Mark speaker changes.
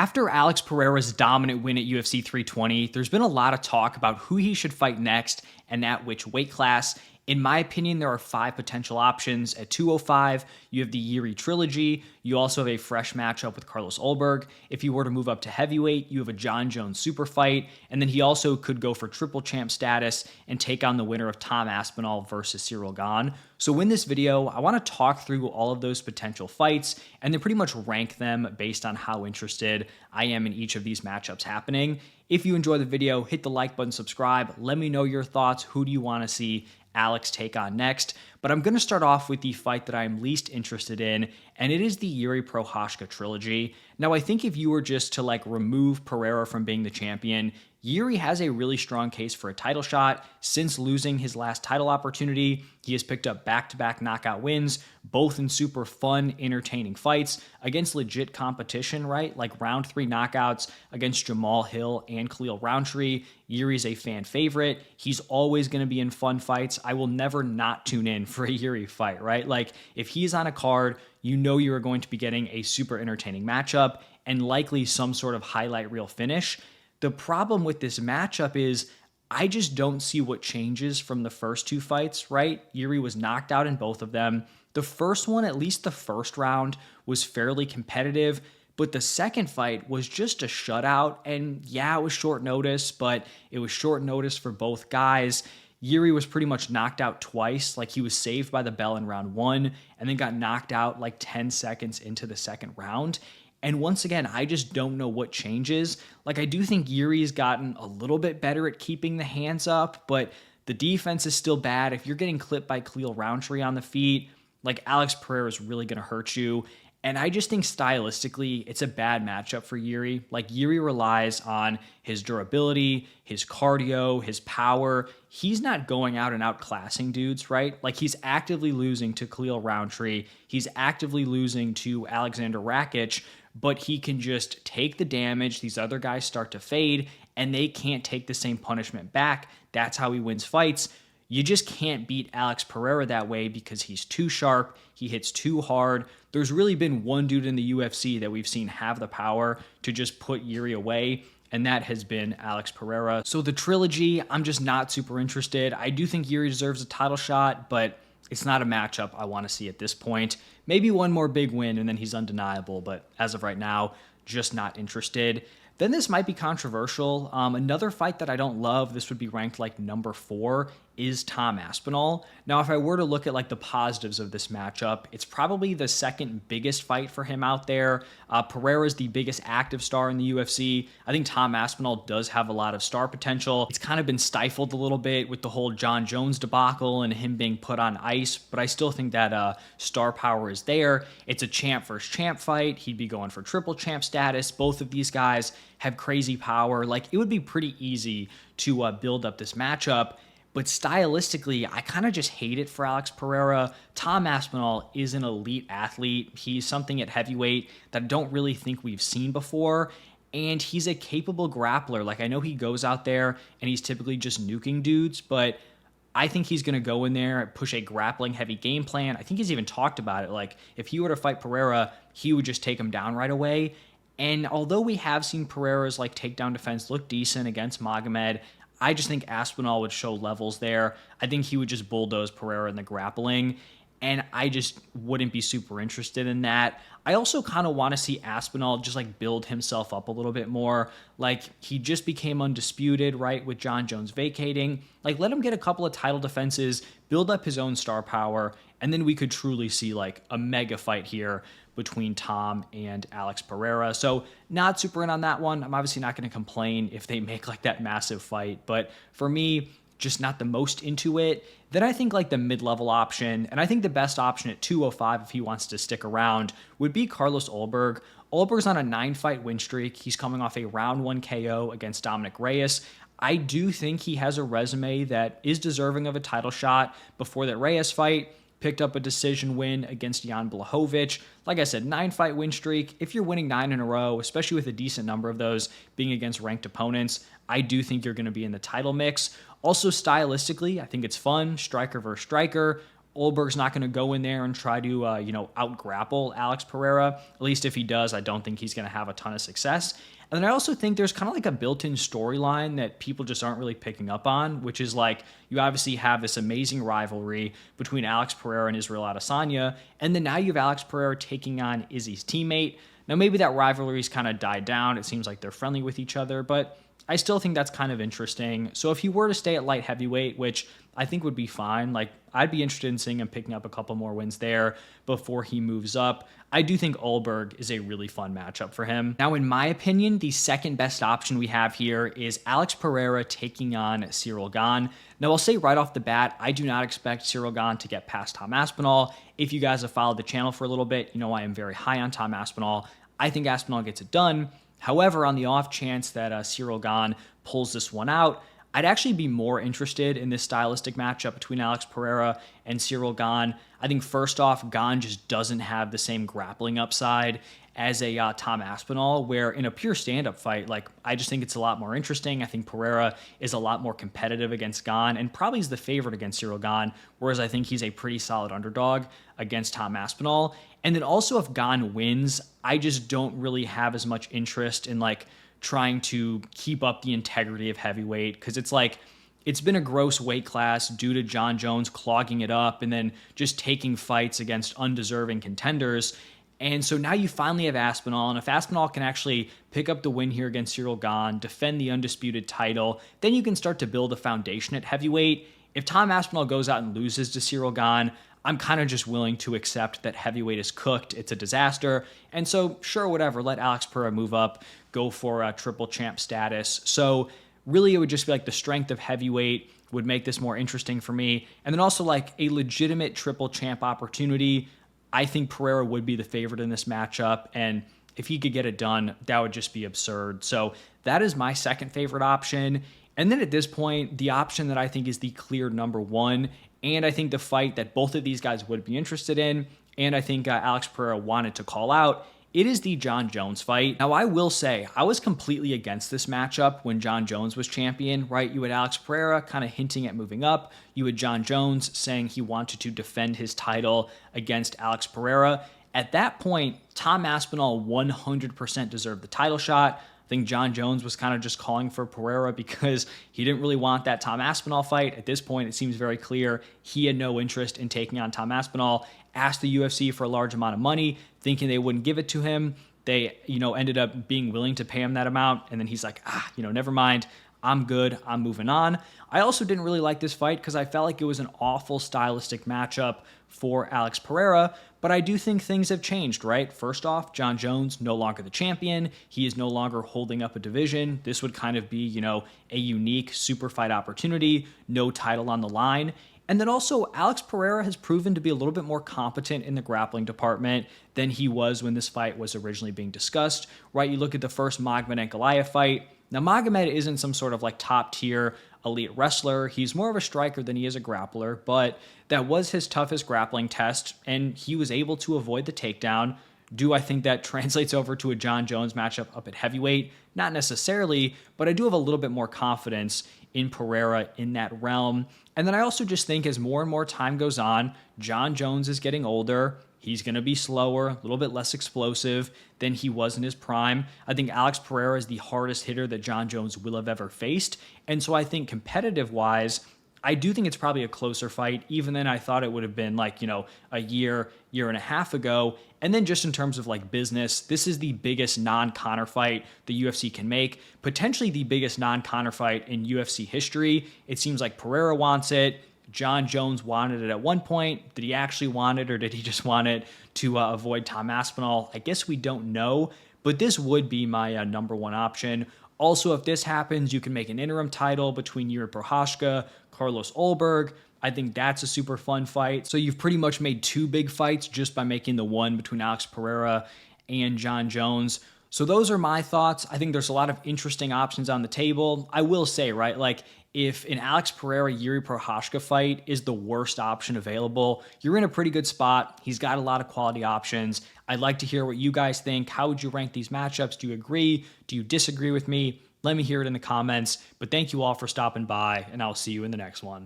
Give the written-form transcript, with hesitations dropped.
Speaker 1: After Alex Pereira's dominant win at UFC 320, there's been a lot of talk about who he should fight next and at which weight class. In my opinion, there are 5 potential options. At 205, you have the Jiri trilogy. You also have a fresh matchup with Carlos Ulberg. If you were to move up to heavyweight, you have a Jon Jones super fight. And then he also could go for triple champ status and take on the winner of Tom Aspinall versus Ciryl Gane. So in this video, I want to talk through all of those potential fights and then pretty much rank them based on how interested I am in each of these matchups happening. If you enjoy the video, hit the like button, subscribe. Let me know your thoughts. Who do you want to see Alex take on next? But I'm going to start off with the fight that I'm least interested in, and it is the Jiri Prochazka trilogy. Now, I think if you were just to remove Pereira from being the champion, Jiri has a really strong case for a title shot. Since losing his last title opportunity, he has picked up back-to-back knockout wins, both in super fun, entertaining fights against legit competition, right? Like round 3 knockouts against Jamal Hill and Khalil Roundtree. Jiri's a fan favorite. He's always going to be in fun fights. I will never not tune in for a Jiri fight, right? Like if he's on a card, you know you are going to be getting a super entertaining matchup and likely some sort of highlight reel finish. The problem with this matchup is I just don't see what changes from the first 2 fights, right? Jiri was knocked out in both of them. The first one, at least the first round, was fairly competitive, but the second fight was just a shutout. And yeah, it was short notice, but it was short notice for both guys. Jiri was pretty much knocked out twice. Like he was saved by the bell in round 1 and then got knocked out like 10 seconds into the second round. And once again, I just don't know what changes. Like I do think Jiri's gotten a little bit better at keeping the hands up, but the defense is still bad. If you're getting clipped by Khalil Roundtree on the feet, like Alex Pereira is really going to hurt you. And I just think stylistically, it's a bad matchup for Jiri. Like Jiri relies on his durability, his cardio, his power. He's not going out and outclassing dudes, right? Like he's actively losing to Khalil Roundtree. He's actively losing to Alexander Rakic, but he can just take the damage. These other guys start to fade and they can't take the same punishment back. That's how he wins fights. You just can't beat Alex Pereira that way because he's too sharp. He hits too hard. There's really been one dude in the UFC that we've seen have the power to just put Jiri away, and that has been Alex Pereira. So the trilogy, I'm just not super interested. I do think Jiri deserves a title shot, but it's not a matchup I want to see at this point. Maybe one more big win and then he's undeniable, but as of right now, just not interested. Then this might be controversial. Another fight that I don't love, this would be ranked like number 4, is Tom Aspinall. Now, if I were to look at the positives of this matchup, it's probably the second biggest fight for him out there. Pereira is the biggest active star in the UFC. I think Tom Aspinall does have a lot of star potential. It's kind of been stifled a little bit with the whole Jon Jones debacle and him being put on ice, but I still think that star power is there. It's a champ versus champ fight. He'd be going for triple champ status. Both of these guys have crazy power. Like it would be pretty easy to build up this matchup. But stylistically, I kind of just hate it for Alex Pereira. Tom Aspinall is an elite athlete. He's something at heavyweight that I don't really think we've seen before. And he's a capable grappler. Like I know he goes out there and he's typically just nuking dudes, but I think he's going to go in there and push a grappling heavy game plan. I think he's even talked about it. Like if he were to fight Pereira, he would just take him down right away. And although we have seen Pereira's takedown defense look decent against Magomed, I just think Aspinall would show levels there. I think he would just bulldoze Pereira in the grappling, and I just wouldn't be super interested in that. I also kind of want to see Aspinall just build himself up a little bit more. Like he just became undisputed, right, with Jon Jones vacating. Let him get a couple of title defenses, build up his own star power, and then we could truly see a mega fight here between Tom and Alex Pereira. So not super in on that one. I'm obviously not going to complain if they make that massive fight, but for me, just not the most into it. Then I think the mid-level option, and I think the best option at 205 if he wants to stick around, would be Carlos Ulberg. Ulberg's on a 9-fight win streak. He's coming off a round 1 KO against Dominic Reyes. I do think he has a resume that is deserving of a title shot. Before that Reyes fight, picked up a decision win against Jan Blachowicz. Like I said, 9-fight win streak. If you're winning 9 in a row, especially with a decent number of those being against ranked opponents, I do think you're going to be in the title mix. Also, stylistically, I think it's fun. Striker versus striker. Ulberg's not going to go in there and try to, out grapple Alex Pereira. At least if he does, I don't think he's going to have a ton of success. And then I also think there's kind of like a built-in storyline that people just aren't really picking up on, which is like you obviously have this amazing rivalry between Alex Pereira and Israel Adesanya, and then now you have Alex Pereira taking on Izzy's teammate. Now maybe that rivalry's kind of died down. It seems like they're friendly with each other, but I still think that's kind of interesting. So if he were to stay at light heavyweight, which I think would be fine, like I'd be interested in seeing him picking up a couple more wins there before he moves up. I do think Ulberg is a really fun matchup for him. Now, in my opinion, the second best option we have here is Alex Pereira taking on Ciryl Gane. Now, I'll say right off the bat, I do not expect Ciryl Gane to get past Tom Aspinall. If you guys have followed the channel for a little bit, you know I am very high on Tom Aspinall. I think Aspinall gets it done. However, on the off chance that Ciryl Gane pulls this one out, I'd actually be more interested in this stylistic matchup between Alex Pereira and Ciryl Gane. I think first off, Gane just doesn't have the same grappling upside as a Tom Aspinall, where in a pure stand-up fight, like I just think it's a lot more interesting. I think Pereira is a lot more competitive against Gane and probably is the favorite against Ciryl Gane, whereas I think he's a pretty solid underdog against Tom Aspinall. And then also if Gane wins, I just don't really have as much interest in like trying to keep up the integrity of heavyweight, because it's like it's been a gross weight class due to Jon Jones clogging it up and then just taking fights against undeserving contenders. And so now you finally have Aspinall, and if Aspinall can actually pick up the win here against Ciryl Gane, defend the undisputed title, then you can start to build a foundation at heavyweight. If Tom Aspinall goes out and loses to Ciryl Gane, I'm kind of just willing to accept that heavyweight is cooked. It's a disaster. And so, sure, whatever, let Alex Pereira move up, go for a triple champ status. So really, it would just be like the strength of heavyweight would make this more interesting for me. And then also like a legitimate triple champ opportunity. I think Pereira would be the favorite in this matchup, and if he could get it done, that would just be absurd. So that is my second favorite option. And then at this point, the option that I think is the clear number one, and I think the fight that both of these guys would be interested in, and I think Alex Pereira wanted to call out, it is the Jon Jones fight. Now, I will say, I was completely against this matchup when Jon Jones was champion, right? You had Alex Pereira kind of hinting at moving up. You had Jon Jones saying he wanted to defend his title against Alex Pereira. At that point, Tom Aspinall 100% deserved the title shot. I think Jon Jones was kind of just calling for Pereira because he didn't really want that Tom Aspinall fight. At this point, it seems very clear he had no interest in taking on Tom Aspinall. Asked the UFC for a large amount of money, thinking they wouldn't give it to him. They, ended up being willing to pay him that amount. And then he's like, never mind. I'm good. I'm moving on. I also didn't really like this fight because I felt like it was an awful stylistic matchup for Alex Pereira, but I do think things have changed, right? First off, Jon Jones, no longer the champion. He is no longer holding up a division. This would kind of be, a unique super fight opportunity, no title on the line. And then also, Alex Pereira has proven to be a little bit more competent in the grappling department than he was when this fight was originally being discussed, right? You look at the first Magomed Ankalaev fight. Now, Magomed isn't some sort of like top tier elite wrestler. He's more of a striker than he is a grappler, but that was his toughest grappling test, and he was able to avoid the takedown. Do I think that translates over to a Jon Jones matchup up at heavyweight? Not necessarily, but I do have a little bit more confidence in Pereira in that realm. And then I also just think as more and more time goes on, Jon Jones is getting older. He's going to be slower, a little bit less explosive than he was in his prime. I think Alex Pereira is the hardest hitter that Jon Jones will have ever faced. And so I think competitive-wise, I do think it's probably a closer fight, even than I thought it would have been like, a year and a half ago. And then just in terms of like business, this is the biggest non-Conor fight the UFC can make, potentially the biggest non-Conor fight in UFC history. It seems like Pereira wants it. Jon Jones wanted it at one point. Did he actually want it, or did he just want it to avoid Tom Aspinall? I guess we don't know, but this would be my number one option. Also, if this happens, you can make an interim title between Jiri Prochazka, Carlos Ulberg. I think that's a super fun fight. So you've pretty much made two big fights just by making the one between Alex Pereira and Jon Jones. So those are my thoughts. I think there's a lot of interesting options on the table. I will say, right, like if an Alex Pereira Jiri Prochazka fight is the worst option available, you're in a pretty good spot. He's got a lot of quality options. I'd like to hear what you guys think. How would you rank these matchups? Do you agree? Do you disagree with me? Let me hear it in the comments. But thank you all for stopping by, and I'll see you in the next one.